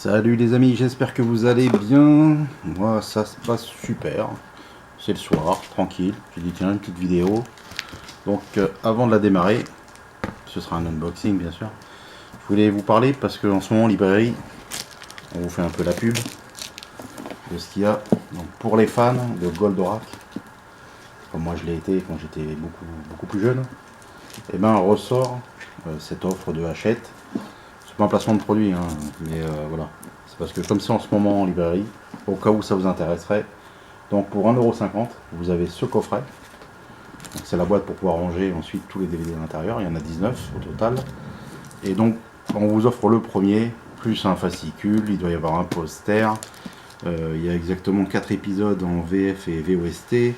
Salut les amis, j'espère que vous allez bien. Moi ça se passe super. C'est le soir, tranquille. J'ai dit tiens une petite vidéo. Donc avant de la démarrer, ce sera un unboxing bien sûr. Je voulais vous parler parce que en ce moment librairie, on vous fait un peu la pub de ce qu'il y a. Donc pour les fans de Goldorak, comme moi je l'ai été quand j'étais beaucoup plus jeune, et ben ressort cette offre de Hachette. C'est pas un placement de produit, hein, mais voilà. C'est parce que comme c'est en ce moment en librairie, au cas où ça vous intéresserait, donc pour 1,50 €, vous avez ce coffret. C'est la boîte pour pouvoir ranger ensuite tous les DVD à l'intérieur. Il y en a 19 au total. Et donc on vous offre le premier, plus un fascicule, il doit y avoir un poster. Il y a exactement 4 épisodes en VF et VOST,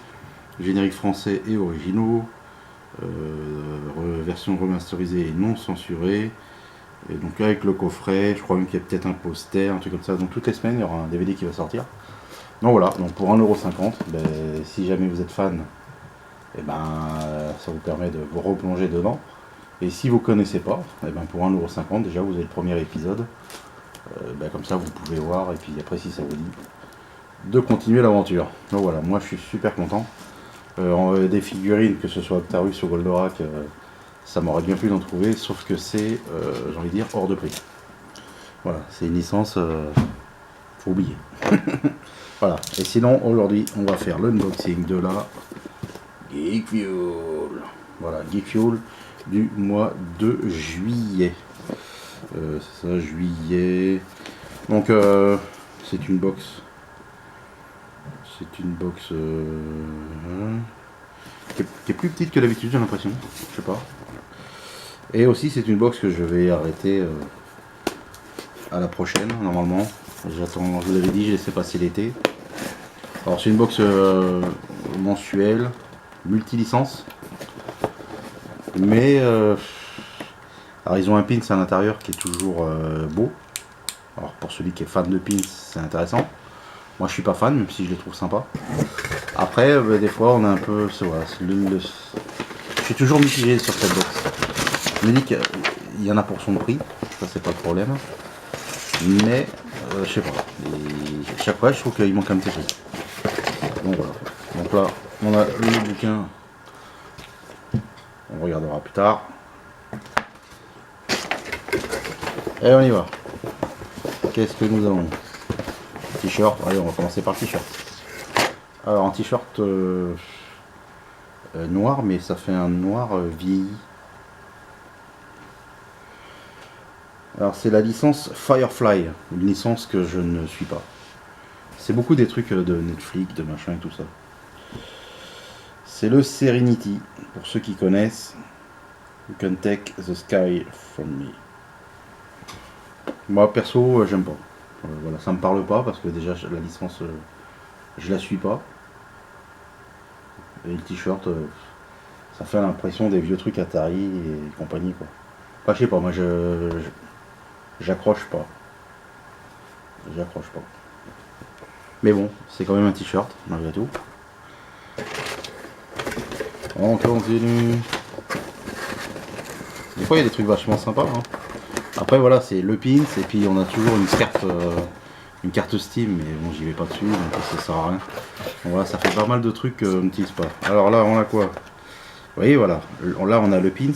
générique français et originaux, version remasterisée et non censurée. Et donc avec le coffret, je crois même qu'il y a peut-être un poster, un truc comme ça. Donc toutes les semaines, il y aura un DVD qui va sortir. Donc voilà, donc pour 1,50 €, ben, si jamais vous êtes fan, et ben, ça vous permet de vous replonger dedans. Et si vous connaissez pas, et ben, pour 1,50 € déjà vous avez le premier épisode. Ben, comme ça vous pouvez voir, et puis après si ça vous dit, de continuer l'aventure. Donc voilà, moi je suis super content. Des figurines, que ce soit Octarus ou Goldorak, ça m'aurait bien plu d'en trouver, sauf que c'est, j'ai envie de dire, hors de prix. Voilà, c'est une licence, faut oublier. Voilà, et sinon aujourd'hui on va faire l'unboxing de la Geek Fuel. Voilà, Geek Fuel du mois de juillet. C'est ça, juillet. Donc c'est une box. C'est une box qui est plus petite que d'habitude, j'ai l'impression. Je sais pas. Et aussi c'est une box que je vais arrêter à la prochaine normalement. J'attends, je vous l'avais dit, j'ai laissé passer l'été. Alors c'est une box mensuelle, multi-licence. Mais alors ils ont un pins à l'intérieur qui est toujours beau. Alors pour celui qui est fan de pins, c'est intéressant. Moi je suis pas fan, même si je les trouve sympas. Après, des fois on a un peu. Voilà, je suis toujours mitigé sur cette box. Je me dis qu'il y en a pour son prix, ça c'est pas le problème. Mais je sais pas. Et chaque fois je trouve qu'il manque un petit truc. Donc voilà. Donc là, on a le bouquin. On regardera plus tard. Et on y va. Qu'est-ce que nous avons? T-shirt. Allez, on va commencer par le t-shirt. Alors, un t-shirt noir, mais ça fait un noir vieilli. Alors, c'est la licence Firefly, une licence que je ne suis pas. C'est beaucoup des trucs de Netflix, de machin et tout ça. C'est le Serenity, pour ceux qui connaissent. You can take the sky from me. Moi perso, j'aime pas. Voilà, ça me parle pas parce que déjà la licence, je la suis pas. Et le t-shirt, ça fait l'impression des vieux trucs Atari et compagnie quoi. Enfin, je sais pas, moi j'accroche pas. J'accroche pas. Mais bon, c'est quand même un t-shirt malgré tout. On continue. Des fois il y a des trucs vachement sympas. Hein. Après voilà, c'est le pins et puis on a toujours une carte Steam, mais bon j'y vais pas dessus, donc ça sert à rien. Donc, voilà, ça fait pas mal de trucs qu'on n'utilise pas. Alors là on a quoi? Vous voyez voilà, là on a le pins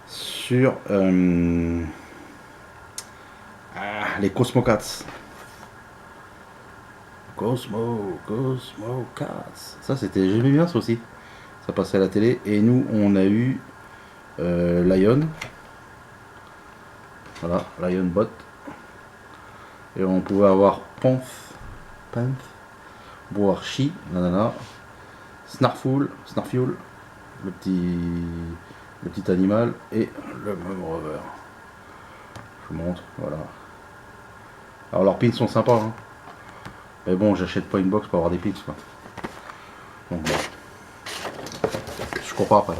sur les Cosmo Cats. Cosmo Cats. Ça c'était, j'aimais bien ça aussi. Ça passait à la télé et nous on a eu Lion. Voilà, Lion Bot. Et on pouvait avoir Panth, Boarchi, nanana, Snarfuel, le petit animal, et le Mum Rover. Je vous montre, voilà. Alors leurs pins sont sympas, hein. Mais bon, j'achète pas une box pour avoir des pins, quoi. Donc bon. Je comprends après.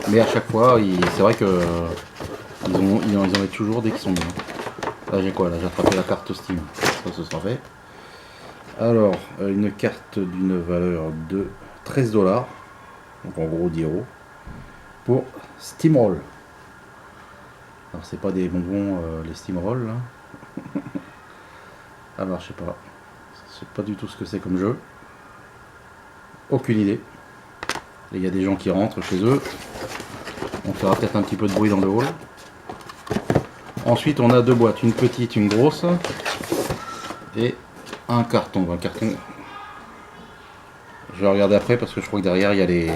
Mais à chaque fois, c'est vrai que ils en mettent toujours dès qu'ils sont bien. Là j'ai quoi? Là j'ai attrapé la carte Steam. Ça ce sera fait. Alors, une carte d'une valeur de 13 $. Donc en gros 10 €. Pour Steamroll. Alors c'est pas des bonbons, les steamroll là. Alors je sais pas. Je sais pas du tout ce que c'est comme jeu. Aucune idée. Il y a des gens qui rentrent chez eux. On fera peut-être un petit peu de bruit dans le hall. Ensuite on a deux boîtes, une petite, une grosse. Et un carton. Un carton. Je vais regarder après parce que je crois que derrière il y a les.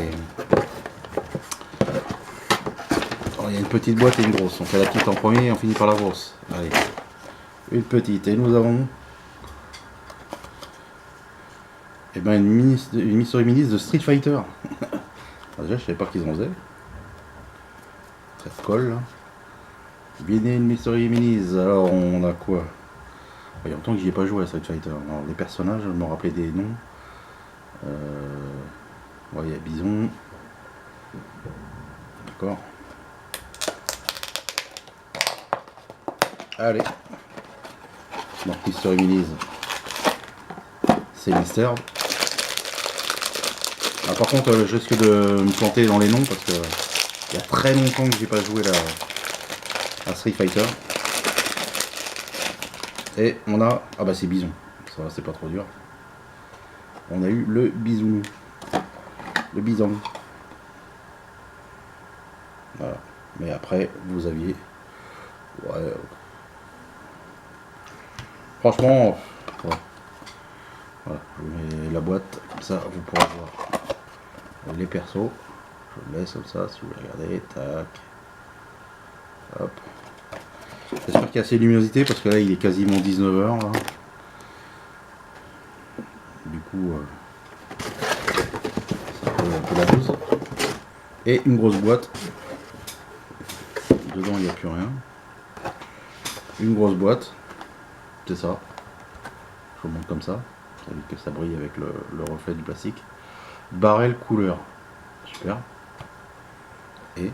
Oh, il y a une petite boîte et une grosse. On fait la petite en premier et on finit par la grosse. Allez. Une petite. Et nous avons. Eh ben une Mystery Minis de Street Fighter. Déjà je savais pas qu'ils en faisaient. Très de colle là. Venez une Mystery Minis. Alors on a quoi? Il y a longtemps que j'y ai pas joué à Street Fighter. Alors, les personnages, je me rappelais des noms. Ouais, il y a Bison. D'accord. Allez. Donc Mystery Minis. C'est mystère. Ah, par contre, je risque de me planter dans les noms parce que il y a très longtemps que j'ai pas joué à Street Fighter. Et on a. Ah bah c'est Bison. Ça va, c'est pas trop dur. On a eu le bisounou. Le bison. Voilà. Mais après, vous aviez. Ouais. Franchement. Ouais. Voilà. Je vous mets la boîte. Comme ça, vous pourrez voir les persos. Je le laisse comme ça si vous voulez regarder. Tac. Hop. J'espère qu'il y a assez de luminosité parce que là il est quasiment 19 h là. Du coup c'est un peu la bouse. Et une grosse boîte. Dedans il n'y a plus rien. Une grosse boîte. C'est ça. Je vous montre comme ça. Ça évite que ça brille avec le reflet du plastique. Barrel couleur. Super. Et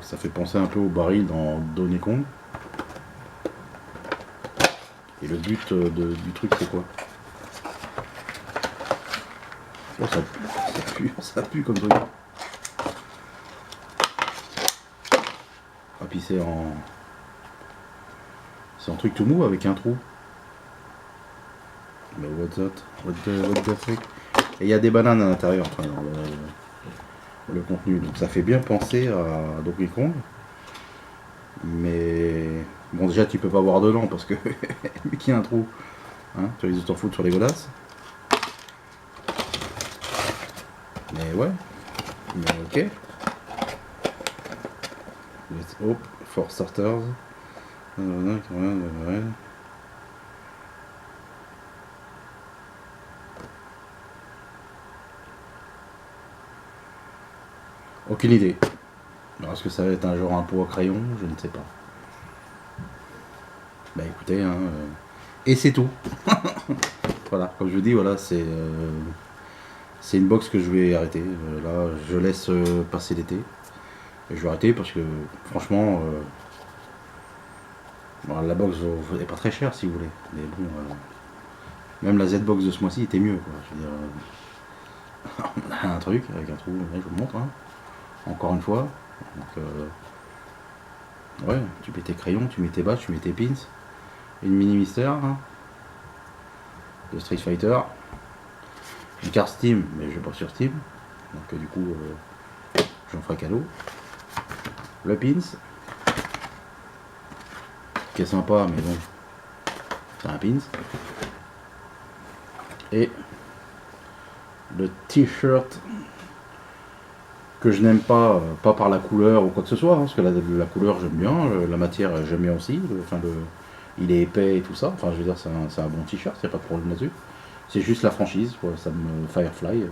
ça fait penser un peu au baril dans Donkey Kong. Et le but du truc c'est quoi? Oh, ça pue comme truc. Ah puis c'est en truc tout mou avec un trou. Mais what the fuck? Et il y a des bananes à l'intérieur, enfin, dans le contenu. Donc ça fait bien penser à Donkey Kong. Mais bon, déjà tu peux pas voir dedans parce que vu qu'il y a un trou, hein, tu les t'en foutre sur les godasses. Mais ouais, mais ok. Let's hope for starters. Aucune idée. Alors, est-ce que ça va être un genre un pot à crayon? Je ne sais pas. Bah écoutez, hein, et c'est tout. Voilà, comme je vous dis, voilà, c'est une box que je vais arrêter. Là, je laisse passer l'été. Et je vais arrêter parce que franchement, bon, la box est pas très chère si vous voulez. Mais bon, même la Z-box de ce mois-ci était mieux. Quoi. Je veux dire, on a un truc avec un trou, je vous le montre. Hein. Encore une fois. Donc, ouais, tu mets tes crayons, tu mets tes badges, tu mets tes pins. Une mini mystère hein, de Street Fighter. Une carte Steam, mais je vais pas sur Steam. Donc du coup, j'en ferai cadeau. Le pins. Qui est sympa, mais bon. C'est un pins. Et le t-shirt que je n'aime pas, pas par la couleur ou quoi que ce soit, hein, parce que la couleur j'aime bien, la matière j'aime bien aussi, il est épais et tout ça, enfin je veux dire c'est un bon t-shirt, il n'y a pas de problème là-dessus. C'est juste la franchise, quoi, ça me Firefly,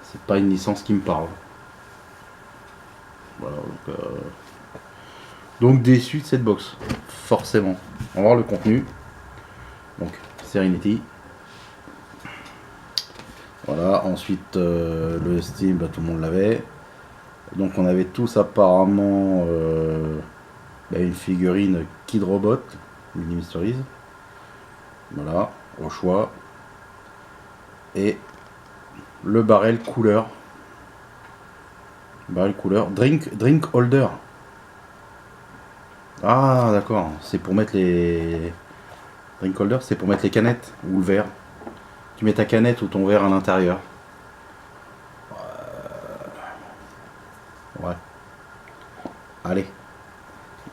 c'est pas une licence qui me parle. Voilà, donc déçu de cette box, forcément. On va voir le contenu. Donc Serenity. Voilà, ensuite le Steam, bah, tout le monde l'avait. Donc on avait tous apparemment une figurine Kid Robot, Mini Mysteries. Voilà, au choix. Et le barrel couleur. Barrel couleur. Drink holder. Ah d'accord, c'est pour mettre les... Drink holder, c'est pour mettre les canettes ou le verre. Tu mets ta canette ou ton verre à l'intérieur. Ouais. Allez.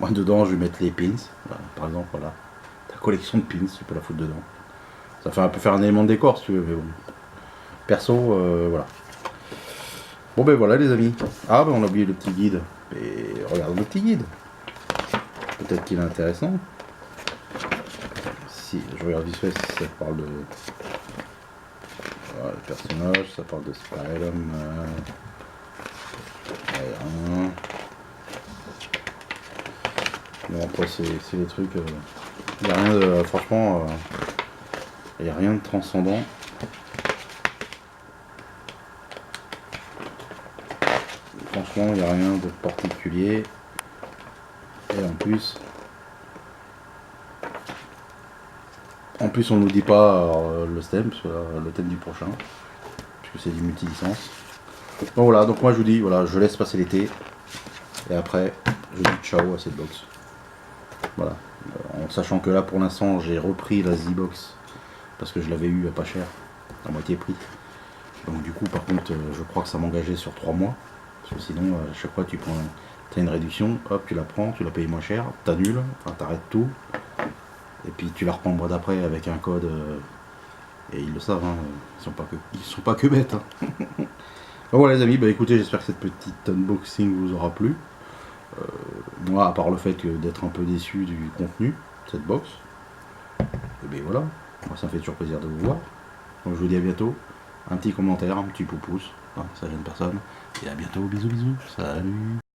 Moi dedans je vais mettre les pins. Voilà, par exemple, voilà. Ta collection de pins, tu peux la foutre dedans. Ça fait un peu faire un élément de décor si tu veux, mais bon. Perso, voilà. Bon ben voilà les amis. Ah ben on a oublié le petit guide. Et regarde le petit guide. Peut-être qu'il est intéressant. Si je regarde vite fait si ça parle de. Voilà, le personnage, ça parle de Spider-Man. Bon après c'est les trucs. Il n'y a rien de. Franchement. Il n'y a rien de transcendant. Franchement, il n'y a rien de particulier. Et en plus on nous dit pas le thème, le thème du prochain, puisque c'est du multi-licence. Donc voilà, donc moi je vous dis, voilà, je laisse passer l'été. Et après, je dis ciao à cette box. Voilà. En sachant que là pour l'instant j'ai repris la Z-Box parce que je l'avais eu à pas cher, à moitié prix. Donc du coup par contre je crois que ça m'engageait sur 3 mois. Parce que sinon à chaque fois tu prends t'as une réduction, hop tu la prends, tu la payes moins cher, t'annules, enfin t'arrêtes tout. Et puis tu la reprends le mois d'après avec un code. Et ils le savent, hein, ils sont pas que bêtes. Hein. Bon voilà les amis, bah écoutez, j'espère que cette petite unboxing vous aura plu. Moi, à part le fait d'être un peu déçu du contenu de cette box, et bien voilà, moi, ça me fait toujours plaisir de vous voir. Donc je vous dis à bientôt, un petit commentaire, un petit pouce, hein, ça gêne personne. Et à bientôt, bisous bisous, salut.